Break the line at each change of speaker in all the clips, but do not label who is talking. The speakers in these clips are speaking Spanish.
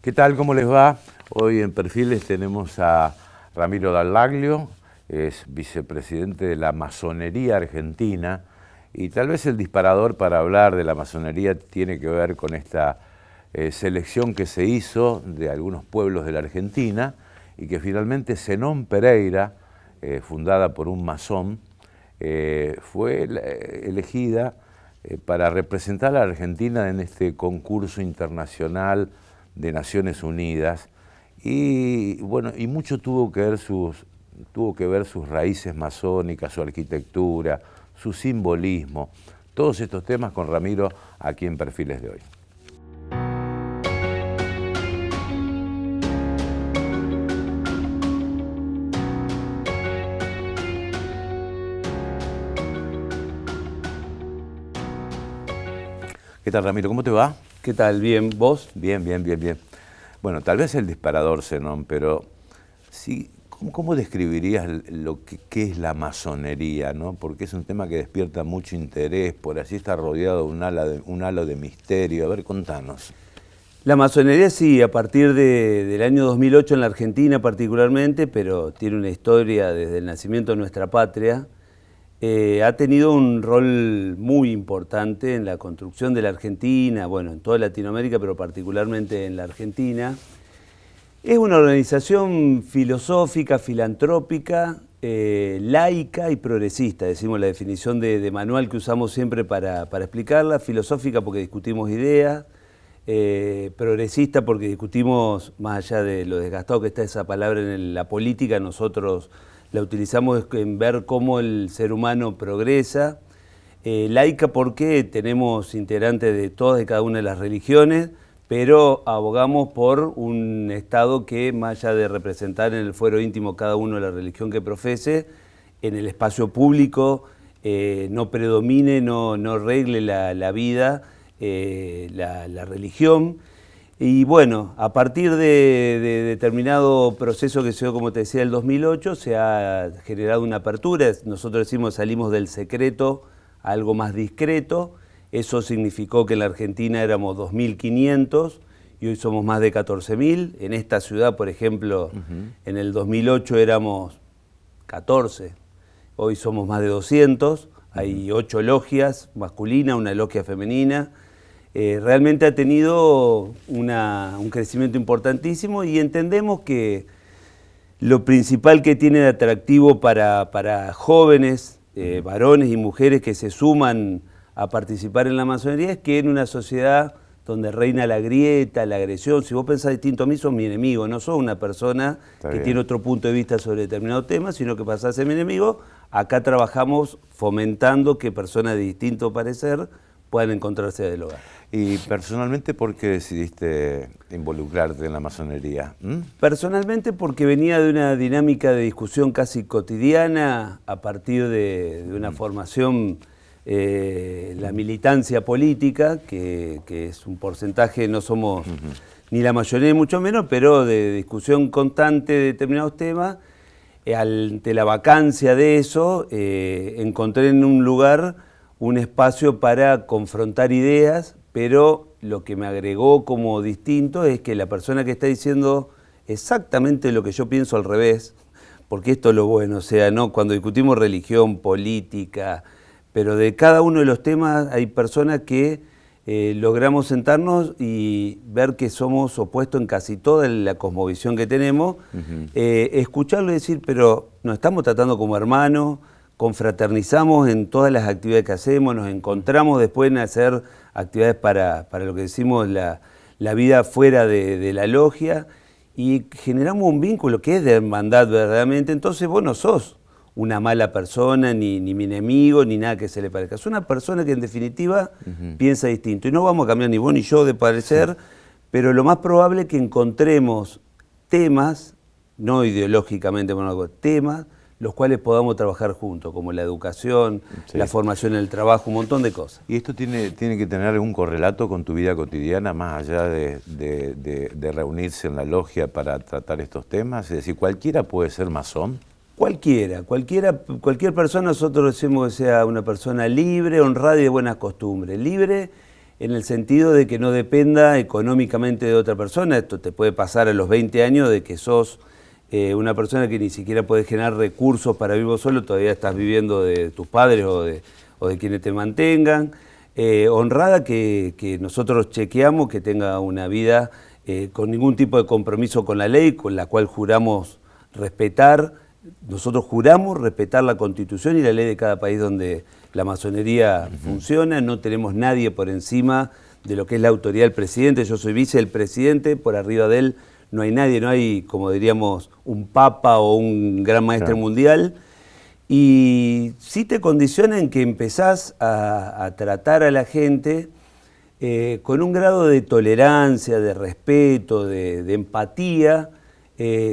¿Qué tal? ¿Cómo les va? Hoy en Perfiles tenemos a Ramiro Dallaglio, es vicepresidente de la Masonería Argentina, y tal vez el disparador para hablar de la masonería tiene que ver con esta selección que se hizo de algunos pueblos de la Argentina y que finalmente Zenón Pereira, fundada por un masón, fue elegida para representar a la Argentina en este concurso internacional de Naciones Unidas, y bueno, y mucho tuvo que ver sus raíces masónicas, su arquitectura, su simbolismo, todos estos temas con Ramiro aquí en Perfiles de hoy. ¿Qué tal, Ramiro? ¿Cómo te va?
¿Qué tal? ¿Bien? ¿Vos?
Bien. Bueno, tal vez el disparador, Zenón, pero sí, ¿cómo describirías qué es la masonería, ¿no? Porque es un tema que despierta mucho interés, por así está rodeado de un halo de misterio. A ver, contanos.
La masonería sí, a partir del año 2008 en la Argentina particularmente, pero tiene una historia desde el nacimiento de nuestra patria. Ha tenido un rol muy importante en la construcción de la Argentina, bueno, en toda Latinoamérica, pero particularmente en la Argentina. Es una organización filosófica, filantrópica, laica y progresista, decimos la definición de manual que usamos siempre para explicarla. Filosófica porque discutimos ideas, progresista porque discutimos, más allá de lo desgastado que está esa palabra en la política, nosotros la utilizamos en ver cómo el ser humano progresa. Laica porque tenemos integrantes de todas y cada una de las religiones, pero abogamos por un Estado que, más allá de representar en el fuero íntimo cada uno de la religión que profese, en el espacio público no predomine, no regle la vida, la religión. Y bueno, a partir de determinado proceso que se dio, como te decía, el 2008, se ha generado una apertura. Nosotros decimos salimos del secreto a algo más discreto. Eso significó que en la Argentina éramos 2.500 y hoy somos más de 14.000. En esta ciudad, por ejemplo, en el 2008 éramos 14. Hoy somos más de 200. Hay 8 logias masculinas, una logia femenina. Realmente ha tenido un crecimiento importantísimo y entendemos que lo principal que tiene de atractivo para jóvenes, varones y mujeres que se suman a participar en la masonería es que en una sociedad donde reina la grieta, la agresión, si vos pensás distinto a mí, sos mi enemigo, no sos una persona que tiene otro punto de vista sobre determinado tema, sino que pasás a ser mi enemigo. Acá trabajamos fomentando que personas de distinto parecer puedan encontrarse del hogar.
Y personalmente, ¿por qué decidiste involucrarte en la masonería?
Personalmente porque venía de una dinámica de discusión casi cotidiana a partir de una formación, la militancia política, que es un porcentaje, no somos ni la mayoría ni mucho menos, pero de discusión constante de determinados temas. Ante la vacancia de eso, encontré en un lugar un espacio para confrontar ideas, pero lo que me agregó como distinto es que la persona que está diciendo exactamente lo que yo pienso al revés, porque esto es lo bueno, o sea, ¿no? Cuando discutimos religión, política, pero de cada uno de los temas hay personas que logramos sentarnos y ver que somos opuestos en casi toda la cosmovisión que tenemos, escucharlo y decir, pero nos estamos tratando como hermanos, confraternizamos en todas las actividades que hacemos, nos encontramos después en hacer actividades para lo que decimos la vida fuera de la logia y generamos un vínculo que es de hermandad verdaderamente. Entonces vos no sos una mala persona, ni mi enemigo, ni nada que se le parezca. Es una persona que en definitiva piensa distinto. Y no vamos a cambiar ni vos ni yo de parecer, pero lo más probable es que encontremos temas, no ideológicamente, temas los cuales podamos trabajar juntos, como la educación, la formación en el trabajo, un montón de cosas.
¿Y esto tiene que tener algún correlato con tu vida cotidiana, más allá de reunirse en la logia para tratar estos temas? Es decir, ¿cualquiera puede ser masón?
Cualquier persona, nosotros decimos que sea una persona libre, honrada y de buenas costumbres. Libre en el sentido de que no dependa económicamente de otra persona. Esto te puede pasar a los 20 años de que sos una persona que ni siquiera puede generar recursos para vivir vos solo, todavía estás viviendo de tus padres o de quienes te mantengan. Honrada que nosotros chequeamos que tenga una vida con ningún tipo de compromiso con la ley, con la cual juramos respetar. Nosotros juramos respetar la Constitución y la ley de cada país donde la masonería funciona. No tenemos nadie por encima de lo que es la autoridad del presidente. Yo soy vice del presidente, por arriba de él no hay nadie, no hay, como diríamos, un papa o un gran maestre mundial. Y sí te condiciona en que empezás a tratar a la gente con un grado de tolerancia, de respeto, de empatía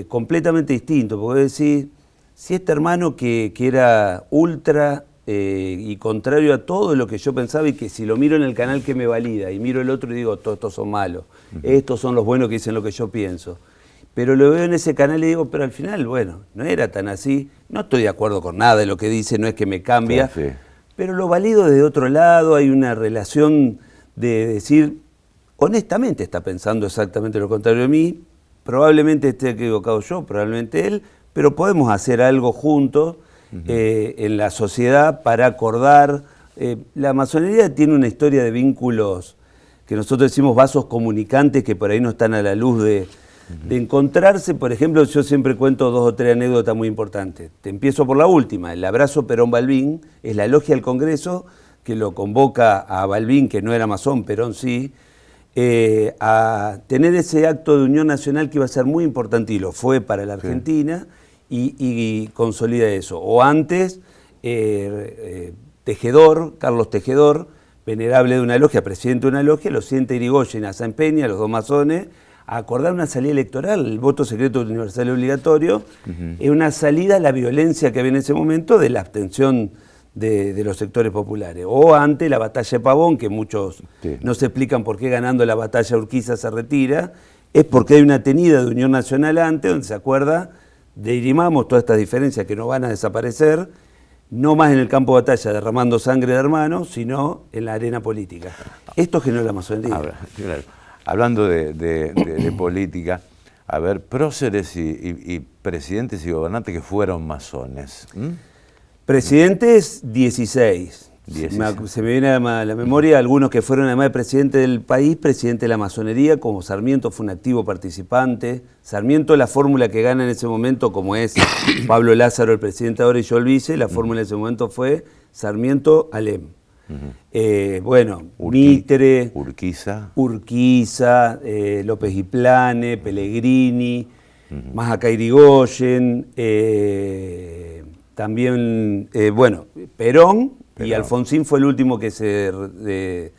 completamente distinto. Porque decís, si este hermano que era ultra y contrario a todo lo que yo pensaba, y que si lo miro en el canal que me valida y miro el otro y digo, todos estos son malos, estos son los buenos que dicen lo que yo pienso. Pero lo veo en ese canal y digo, pero al final, bueno, no era tan así. No estoy de acuerdo con nada de lo que dice, no es que me cambia, sí. Pero lo valido desde otro lado, hay una relación de decir, honestamente está pensando exactamente lo contrario de mí, probablemente esté equivocado yo, probablemente él, pero podemos hacer algo juntos en la sociedad para acordar. La masonería tiene una historia de vínculos que nosotros decimos vasos comunicantes que por ahí no están a la luz de encontrarse. Por ejemplo, yo siempre cuento 2 o 3 anécdotas muy importantes. Te empiezo por la última. El abrazo Perón-Balbín es la logia del Congreso que lo convoca a Balbín, que no era masón, Perón sí, a tener ese acto de unión nacional que iba a ser muy importante y lo fue para la Argentina, y consolida eso. O antes, Tejedor, Carlos Tejedor, venerable de una logia, presidente de una logia, lo siente Irigoyen a San Peña, los 2 masones, a acordar una salida electoral. El voto secreto universal y obligatorio es una salida a la violencia que había en ese momento de la abstención de los sectores populares. O ante la batalla de Pavón, que muchos no se explican por qué ganando la batalla Urquiza se retira, es porque hay una tenida de Unión Nacional antes, donde se acuerda, dirimamos todas estas diferencias que no van a desaparecer, no más en el campo de batalla derramando sangre de hermanos, sino en la arena política. Esto generó la masonería.
Ahora, claro. Hablando de política, a ver, próceres y presidentes y gobernantes que fueron masones.
Presidentes, 16. Se me viene a la memoria algunos que fueron, además de presidente del país, presidente de la masonería, como Sarmiento fue un activo participante. Sarmiento, la fórmula que gana en ese momento, como es Pablo Lázaro el presidente ahora y yo el vice, la fórmula en ese momento fue Sarmiento-Alem. Bueno, Mitre, Urquiza, López y Plane, Pellegrini, más acá Irigoyen, también, bueno, Perón y Alfonsín fue el último que se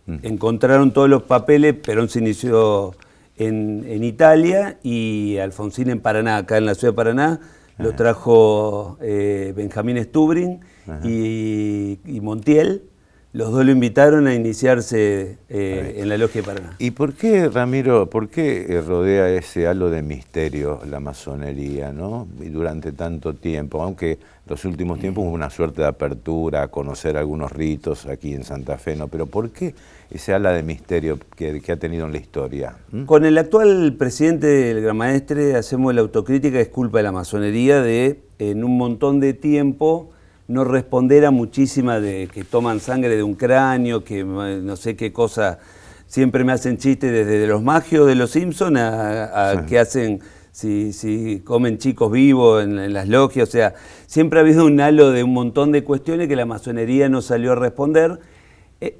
encontraron todos los papeles. Perón se inició en Italia y Alfonsín en Paraná, acá en la ciudad de Paraná, lo trajo Benjamín Stubring y Montiel. Los 2 lo invitaron a iniciarse en la logia de Paraná.
¿Y por qué, Ramiro, rodea ese halo de misterio la masonería, ¿no? Y durante tanto tiempo, aunque los últimos tiempos hubo una suerte de apertura a conocer algunos ritos aquí en Santa Fe, ¿no? Pero ¿por qué ese halo de misterio que ha tenido en la historia?
Con el actual presidente del Gran Maestre hacemos la autocrítica, es culpa de la masonería de, en un montón de tiempo, no responder a muchísimas de que toman sangre de un cráneo, que no sé qué cosa, siempre me hacen chistes desde los magios de los Simpsons a que hacen, si comen chicos vivos en las logias, o sea, siempre ha habido un halo de un montón de cuestiones que la masonería no salió a responder.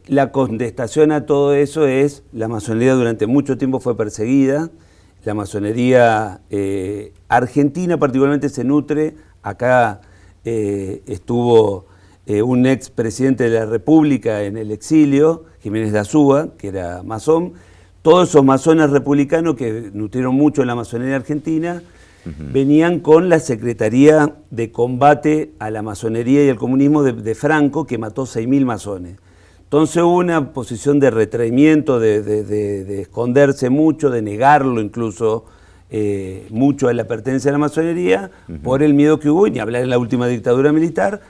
La contestación a todo eso es, la masonería durante mucho tiempo fue perseguida, la masonería argentina particularmente se nutre, acá estuvo un ex presidente de la República en el exilio, Jiménez de Azúa, que era masón. Todos esos masones republicanos que nutrieron mucho en la masonería argentina venían con la Secretaría de Combate a la Masonería y al Comunismo de Franco, que mató 6.000 masones. Entonces hubo una posición de retraimiento, de esconderse mucho, de negarlo incluso, mucho a la pertenencia a la masonería, por el miedo que hubo, y ni hablar en la última dictadura militar.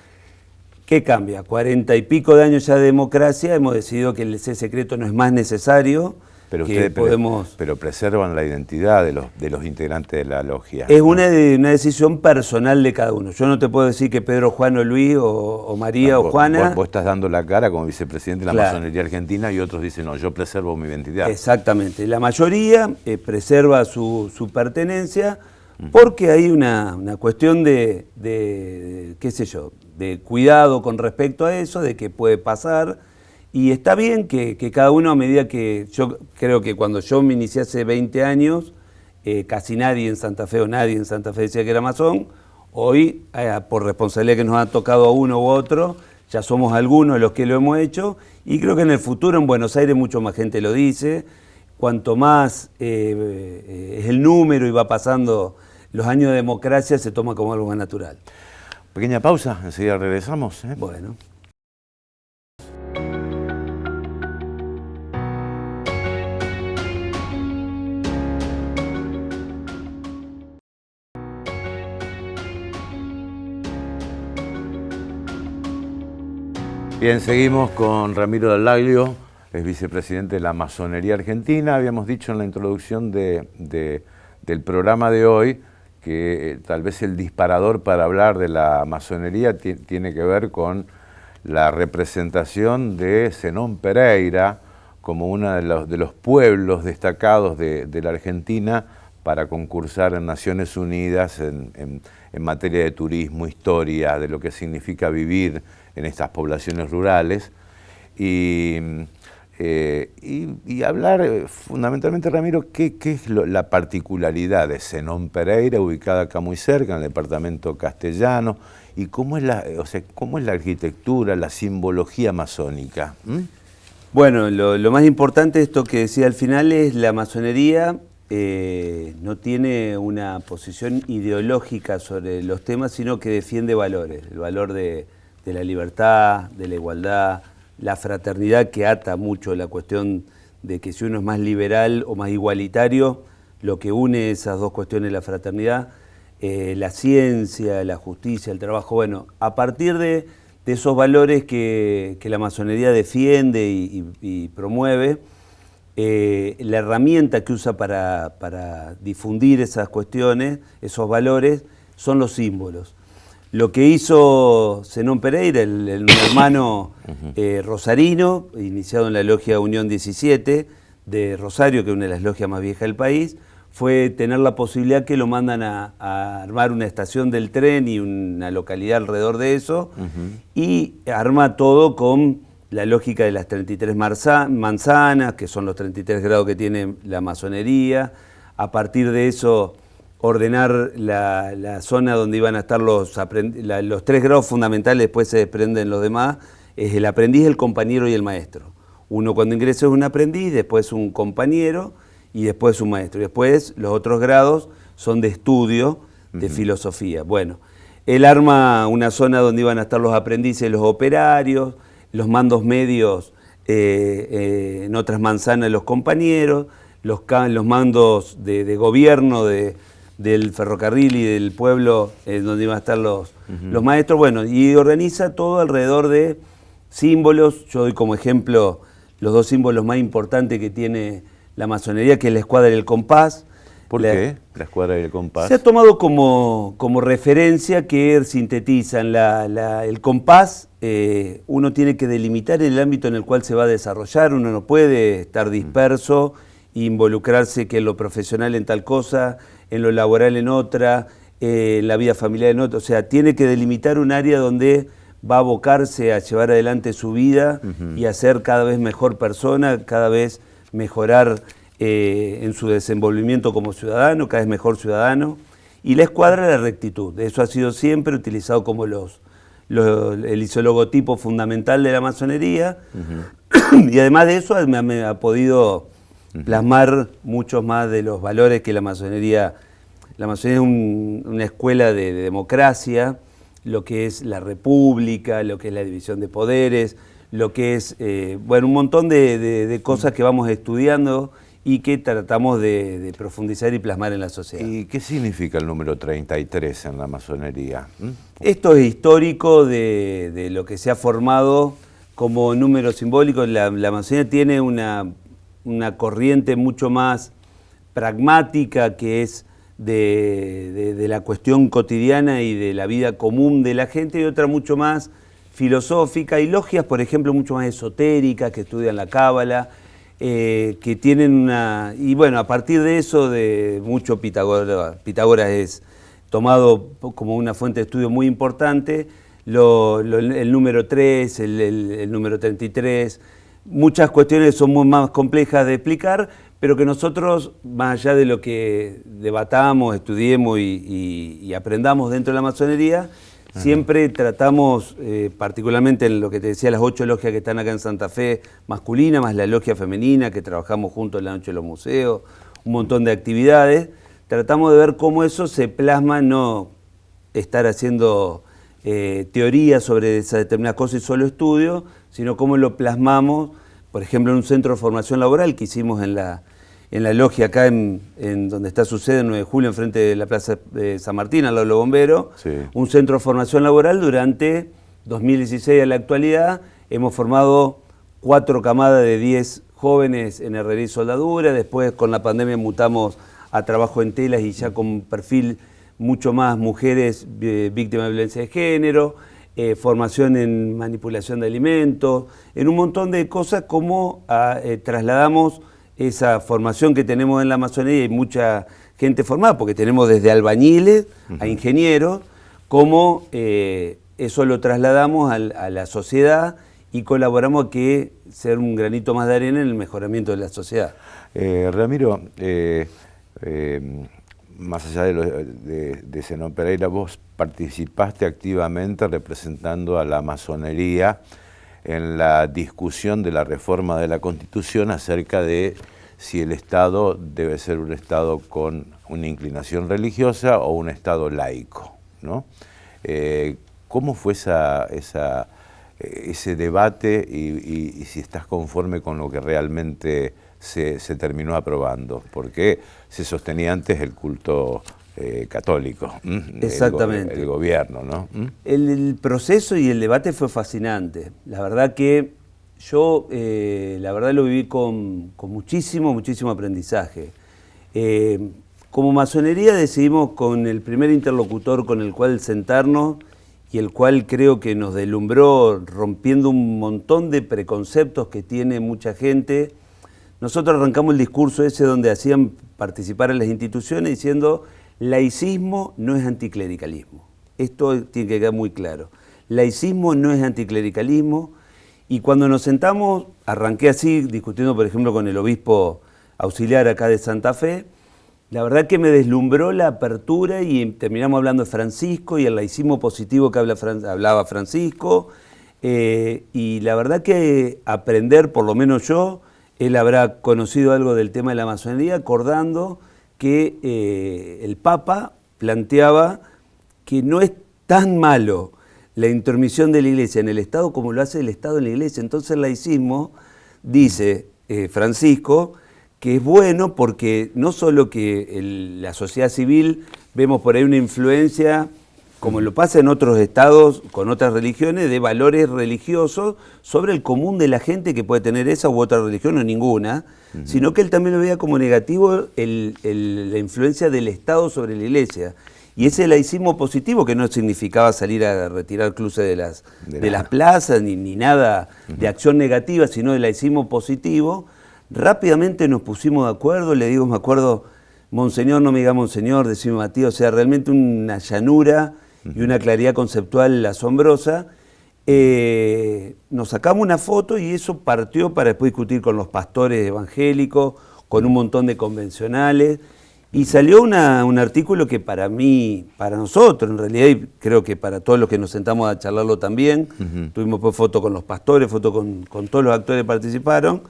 ¿Qué cambia? 40 y pico de años ya de democracia, hemos decidido que ese secreto no es más necesario.
Pero
que
ustedes
podemos...
pero preservan la identidad de los integrantes de la logia.
Es una decisión personal de cada uno. Yo no te puedo decir que Pedro, Juan o Luis o María
No,
o Juana...
Vos estás dando la cara como vicepresidente de la
Claro.
Masonería Argentina y otros dicen, no, yo preservo mi identidad.
Exactamente. La mayoría preserva su pertenencia porque hay una cuestión de, qué sé yo, de cuidado con respecto a eso, de que puede pasar. Y está bien que cada uno, a medida que... Yo creo que cuando yo me inicié hace 20 años, casi nadie en Santa Fe o nadie en Santa Fe decía que era masón. Hoy, por responsabilidad que nos ha tocado a uno u otro, ya somos algunos los que lo hemos hecho. Y creo que en el futuro en Buenos Aires mucho más gente lo dice. Cuanto más es el número y va pasando los años de democracia, se toma como algo más natural.
Pequeña pausa, enseguida regresamos.
Bueno.
Bien, seguimos con Ramiro Dallaglio, es vicepresidente de la Masonería Argentina. Habíamos dicho en la introducción del programa de hoy que tal vez el disparador para hablar de la masonería tiene que ver con la representación de Zenón Pereira como uno de los pueblos destacados de la Argentina para concursar en Naciones Unidas en materia de turismo, historia, de lo que significa vivir en estas poblaciones rurales, y hablar fundamentalmente, Ramiro, qué es la particularidad de Zenón Pereira, ubicada acá muy cerca, en el departamento castellano, y cómo es la arquitectura, la simbología masónica.
Bueno, lo más importante de esto que decía al final es la masonería no tiene una posición ideológica sobre los temas, sino que defiende valores, el valor de la libertad, de la igualdad, la fraternidad, que ata mucho la cuestión de que si uno es más liberal o más igualitario, lo que une esas dos cuestiones, la fraternidad, la ciencia, la justicia, el trabajo. Bueno, a partir de esos valores que la masonería defiende y promueve, la herramienta que usa para difundir esas cuestiones, esos valores, son los símbolos. Lo que hizo Zenón Pereira, un hermano rosarino, iniciado en la logia Unión 17 de Rosario, que es una de las logias más viejas del país, fue tener la posibilidad que lo mandan a armar una estación del tren y una localidad alrededor de eso, y arma todo con la lógica de las 33 manzanas, que son los 33 grados que tiene la masonería. A partir de eso, ordenar la zona donde iban a estar los 3 grados fundamentales, después se desprenden los demás, es el aprendiz, el compañero y el maestro. Uno cuando ingresa es un aprendiz, después un compañero y después un maestro. Y después los otros grados son de estudio, de filosofía. Bueno, él arma una zona donde iban a estar los aprendices, los operarios, los mandos medios, en otras manzanas los compañeros, los mandos de gobierno del ferrocarril y del pueblo donde iban a estar los maestros, bueno, y organiza todo alrededor de símbolos. Yo doy como ejemplo los dos símbolos más importantes que tiene la masonería, que es la escuadra y el compás.
¿Por qué la escuadra y el compás?
Se ha tomado como referencia que sintetizan el compás. Uno tiene que delimitar el ámbito en el cual se va a desarrollar, uno no puede estar disperso e involucrarse que en lo profesional en tal cosa, en lo laboral en otra, en la vida familiar en otra. O sea, tiene que delimitar un área donde va a abocarse a llevar adelante su vida y a ser cada vez mejor persona, cada vez mejorar en su desenvolvimiento como ciudadano, cada vez mejor ciudadano. Y la escuadra de la rectitud, eso ha sido siempre utilizado como el logotipo fundamental de la masonería, y además de eso me ha podido plasmar muchos más de los valores que la masonería es una escuela de democracia, lo que es la república, lo que es la división de poderes, lo que es, bueno, un montón de cosas que vamos estudiando y que tratamos de profundizar y plasmar en la sociedad.
¿Y qué significa el número 33 en la masonería?
Esto es histórico de lo que se ha formado como número simbólico. La masonería tiene una corriente mucho más pragmática, que es de la cuestión cotidiana y de la vida común de la gente, y otra mucho más filosófica, y logias, por ejemplo, mucho más esotéricas, que estudian la cábala, que tienen una... Y bueno, a partir de eso, de mucho Pitágoras es tomado como una fuente de estudio muy importante, el número 3, el número 33, muchas cuestiones son muy más complejas de explicar, pero que nosotros, más allá de lo que debatamos, estudiemos y aprendamos dentro de la masonería, siempre tratamos, particularmente en lo que te decía, las 8 logias que están acá en Santa Fe, masculina, más la logia femenina, que trabajamos juntos en la noche de los museos, un montón de actividades, tratamos de ver cómo eso se plasma, no estar haciendo teoría sobre esas determinadas cosas y solo estudio, sino cómo lo plasmamos, por ejemplo, en un centro de formación laboral que hicimos en la logia acá en donde está su sede, en 9 de julio, enfrente de la Plaza de San Martín, al lado de los bomberos, sí. Un centro de formación laboral. Durante 2016 a la actualidad hemos formado 4 camadas de 10 jóvenes en herrería y soldadura. Después, con la pandemia, mutamos a trabajo en telas y ya con perfil mucho más mujeres víctimas de violencia de género, formación en manipulación de alimentos, en un montón de cosas, como trasladamos esa formación que tenemos en la masonería, y mucha gente formada, porque tenemos desde albañiles a ingenieros, como eso lo trasladamos a la sociedad y colaboramos a que ser un granito más de arena en el mejoramiento de la sociedad.
Ramiro, más allá de Zenón Pereira, vos participaste activamente representando a la masonería en la discusión de la reforma de la Constitución acerca de si el Estado debe ser un Estado con una inclinación religiosa o un Estado laico, ¿no? ¿Cómo fue ese debate y si estás conforme con lo que realmente se terminó aprobando? Porque se sostenía antes el culto católico.
Exactamente.
El gobierno, ¿no?
El proceso y el debate fue fascinante. La verdad que yo lo viví con muchísimo aprendizaje. Como masonería decidimos, con el primer interlocutor con el cual sentarnos, y el cual creo que nos deslumbró rompiendo un montón de preconceptos que tiene mucha gente. Nosotros arrancamos el discurso ese donde hacían participar a las instituciones diciendo: laicismo no es anticlericalismo. Esto tiene que quedar muy claro. Laicismo no es anticlericalismo. Y cuando nos sentamos, arranqué así, discutiendo por ejemplo con el obispo auxiliar acá de Santa Fe. La verdad que me deslumbró la apertura, y terminamos hablando de Francisco y el laicismo positivo que hablaba Francisco. Y la verdad que aprender, por lo menos yo, él habrá conocido algo del tema de la masonería, acordando que el Papa planteaba que no es tan malo la intermisión de la Iglesia en el Estado como lo hace el Estado en la Iglesia. Entonces el laicismo, dice Francisco, que es bueno porque no solo que la sociedad civil, vemos por ahí una influencia, como lo pasa en otros estados con otras religiones, de valores religiosos sobre el común de la gente que puede tener esa u otra religión o ninguna, sino que él también lo veía como negativo la influencia del Estado sobre la Iglesia. Y ese laicismo positivo, que no significaba salir a retirar cruces de las plazas ni nada de acción negativa, sino el laicismo positivo, rápidamente nos pusimos de acuerdo. Le digo, me acuerdo, Monseñor, no me diga Monseñor, decime Matías, o sea, realmente una llanura y una claridad conceptual asombrosa. Nos sacamos una foto y eso partió para después discutir con los pastores evangélicos, con un montón de convencionales, y salió un artículo que para mí, para nosotros en realidad, y creo que para todos los que nos sentamos a charlarlo también, tuvimos pues foto con los pastores, foto con todos los actores que participaron,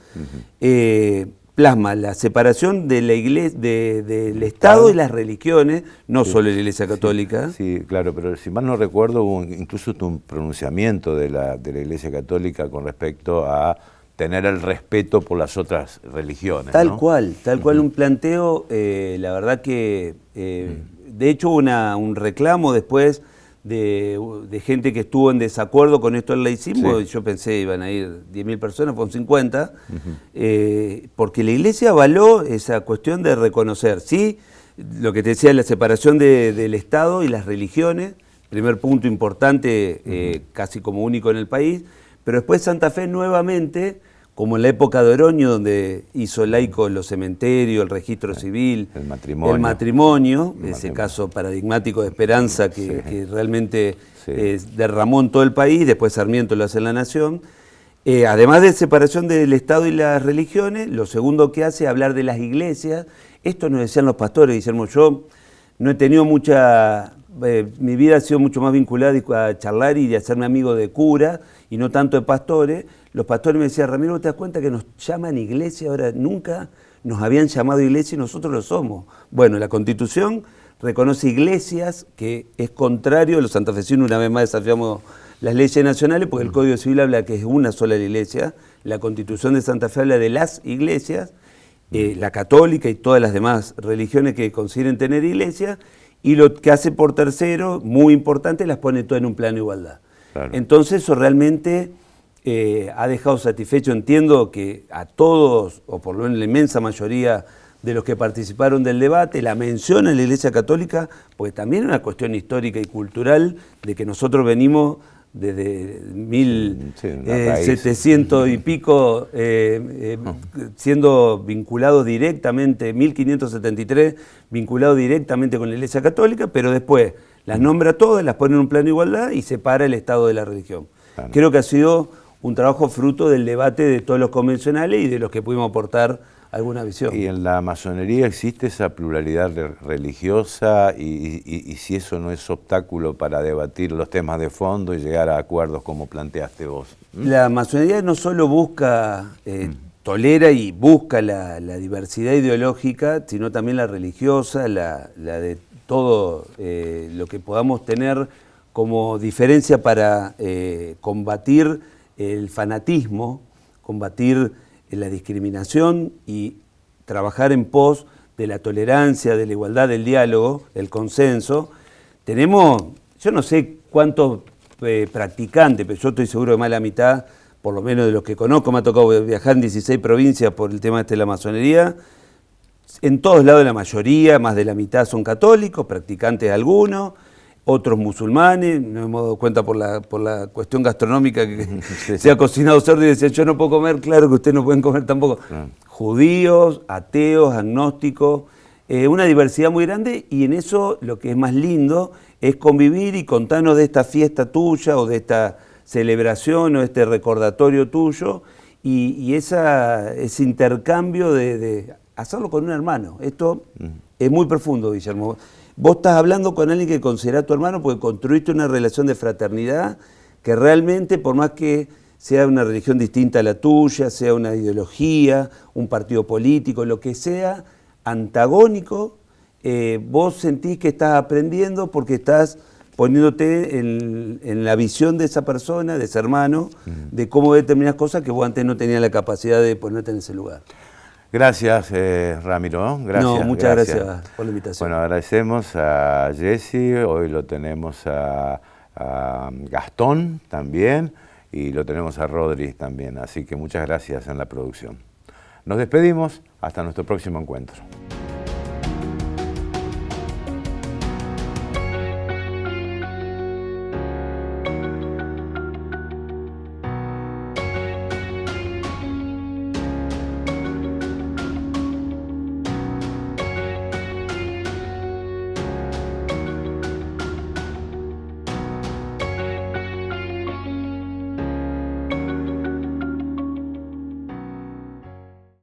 plasma la separación de la iglesia, del Estado y las religiones, no solo la Iglesia Católica.
Sí, claro, pero si mal no recuerdo, hubo incluso un pronunciamiento de la Iglesia Católica con respecto a tener el respeto por las otras religiones.
Tal
¿no?
cual, un planteo, la verdad que, de hecho hubo un reclamo después de gente que estuvo en desacuerdo con esto del laicismo. Sí. Yo pensé iban a ir 10.000 personas, fueron 50, porque la Iglesia avaló esa cuestión de reconocer, sí, lo que te decía, la separación del Estado y las religiones, primer punto importante, casi como único en el país, pero después Santa Fe nuevamente, como en la época de Oroño, donde hizo laicos los cementerios, el registro civil, el matrimonio, ese caso paradigmático de esperanza que realmente derramó en todo el país, después Sarmiento lo hace en La Nación. Además de separación del Estado y las religiones, lo segundo que hace es hablar de las iglesias. Esto nos decían los pastores, Guillermo, yo no he tenido mucha... mi vida ha sido mucho más vinculada a charlar y de hacerme amigo de curas y no tanto de pastores. Los pastores me decían, Ramiro, ¿te das cuenta que nos llaman iglesia? Ahora nunca nos habían llamado iglesia y nosotros lo somos. Bueno, la Constitución reconoce iglesias, que es contrario, los santafesinos una vez más desafiamos las leyes nacionales, porque el Código Civil habla que es una sola la iglesia, la Constitución de Santa Fe habla de las iglesias, la católica y todas las demás religiones que consideren tener iglesias, y lo que hace por tercero, muy importante, las pone todas en un plano de igualdad. Claro. Entonces eso realmente ha dejado satisfecho, entiendo que a todos, o por lo menos la inmensa mayoría de los que participaron del debate, la mención a la Iglesia Católica, porque también es una cuestión histórica y cultural de que nosotros venimos desde 1700 y pico siendo vinculados directamente, 1573 vinculados directamente con la Iglesia Católica, pero después las nombra todas, las pone en un plano de igualdad y separa el Estado de la religión. Claro. Creo que ha sido un trabajo fruto del debate de todos los convencionales y de los que pudimos aportar alguna visión.
¿Y en la masonería existe esa pluralidad religiosa y si eso no es obstáculo para debatir los temas de fondo y llegar a acuerdos como planteaste vos?
La masonería no solo busca, tolera y busca la diversidad ideológica, sino también la religiosa, la de todo lo que podamos tener como diferencia para combatir el fanatismo, combatir la discriminación y trabajar en pos de la tolerancia, de la igualdad, del diálogo, del consenso. Tenemos, yo no sé cuántos practicantes, pero yo estoy seguro que más de la mitad, por lo menos de los que conozco, me ha tocado viajar en 16 provincias por el tema de la masonería. En todos lados la mayoría, más de la mitad son católicos, practicantes algunos, otros musulmanes, nos hemos dado cuenta por la cuestión gastronómica que se ha cocinado cerdo y decían, yo no puedo comer, claro que ustedes no pueden comer tampoco. Judíos, ateos, agnósticos, una diversidad muy grande, y en eso lo que es más lindo es convivir y contarnos de esta fiesta tuya o de esta celebración o este recordatorio tuyo y ese intercambio de hacerlo con un hermano. Esto es muy profundo, Guillermo. Vos estás hablando con alguien que considera tu hermano porque construiste una relación de fraternidad que realmente, por más que sea una religión distinta a la tuya, sea una ideología, un partido político, lo que sea, antagónico, vos sentís que estás aprendiendo porque estás poniéndote en la visión de esa persona, de ese hermano, de cómo determinas cosas que vos antes no tenías la capacidad de ponerte en ese lugar.
Gracias, Ramiro. Gracias.
No, muchas gracias por la invitación.
Bueno, agradecemos a Jesse, hoy lo tenemos a Gastón también y lo tenemos a Rodri también, así que muchas gracias en la producción. Nos despedimos, hasta nuestro próximo encuentro.